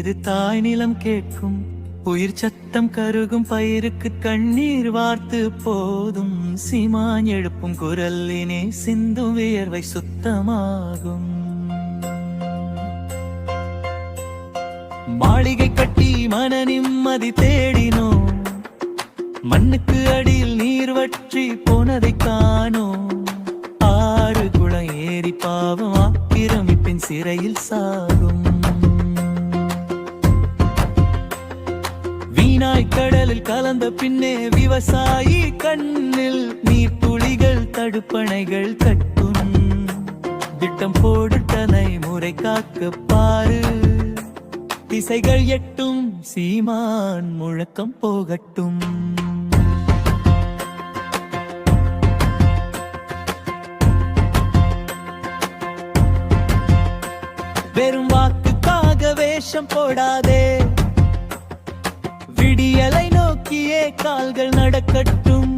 இது தாய் நிலம் கேட்கும். உயிர் சத்தம் கருகும் பயிருக்கு கண்ணீர் வார்த்து போதும். சீமான் எழுப்பும் குரலினே சிந்தும் வியர்வை சுத்தமாகும். மாளிகை கட்டி மன நிம்மதி தேடினோம். மண்ணுக்கு அடியில் நீர் வற்றி போனதை காணோம். ஆறு குளம் ஏறி பாவம் ஆக்கிரமிப்பின் சிறையில் சாகும். வீணாய் கடலில் கலந்த பின்னே விவசாயி கண்ணில் நீர் துளிகள் தடுப்பணைகள் கட்டும். திட்டம் போடுட்டனை முறை காக்க பாரு. திசைகள் எட்டும் சீமான் முழக்கம் போகட்டும். வெறும் வாக்குக்காக வேஷம் போடாதே. விடியலை நோக்கியே கால்கள் நடக்கட்டும்.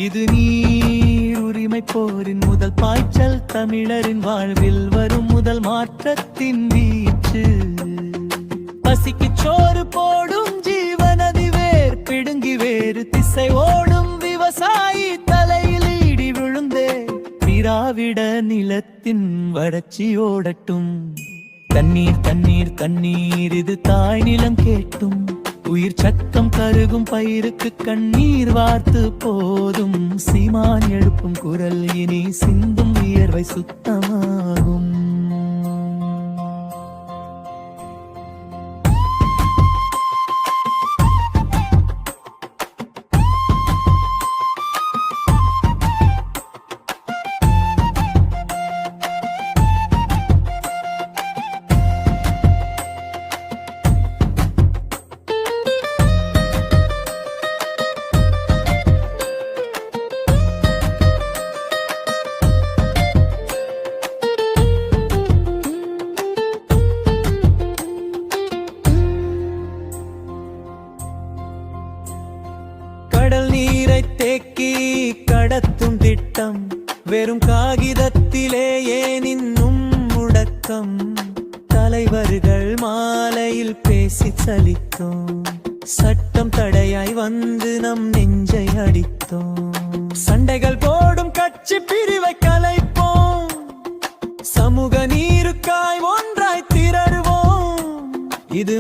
இது நீர் உரிமை போரின் முதல் பாய்ச்சல். தமிழரின் வாழ்வில் வரும் முதல் மாற்றத்தின் வீச்சு. பசிக்கு சோறு போடும் ஜீவநதி வேர் பிடுங்கி வேறு திசை ஓடும். விவசாயி தலையில் இடி விழுந்தே திராவிட நிலத்தின் வறட்சி ஓடட்டும். தண்ணீர் தண்ணீர் தண்ணீர் இது தாய் நிலம் கேட்டும். உயிர் சத்தம் கருகும் பயிருக்கு கண்ணீர் வார்த்து போதும். சீமான் எழுப்பும் குரல் இனி சிந்தும் வியர்வை சுத்தமாகும். கடல் நீரை தேக்கி கடத்தும் திட்டம். வெறும் காகிதத்திலே ஏன் இன்னும் முடக்கம். தலைவர்கள் மாலையில் பேசி சலித்தோம். சட்டம் தடையாய் வந்து நம் நெஞ்சை அடித்தோம். சண்டைகள் போடும் கட்சி பிரிவை கலைப்போம். சமூக நீருக்காய் ஒன்றாய் திரடுவோம். இது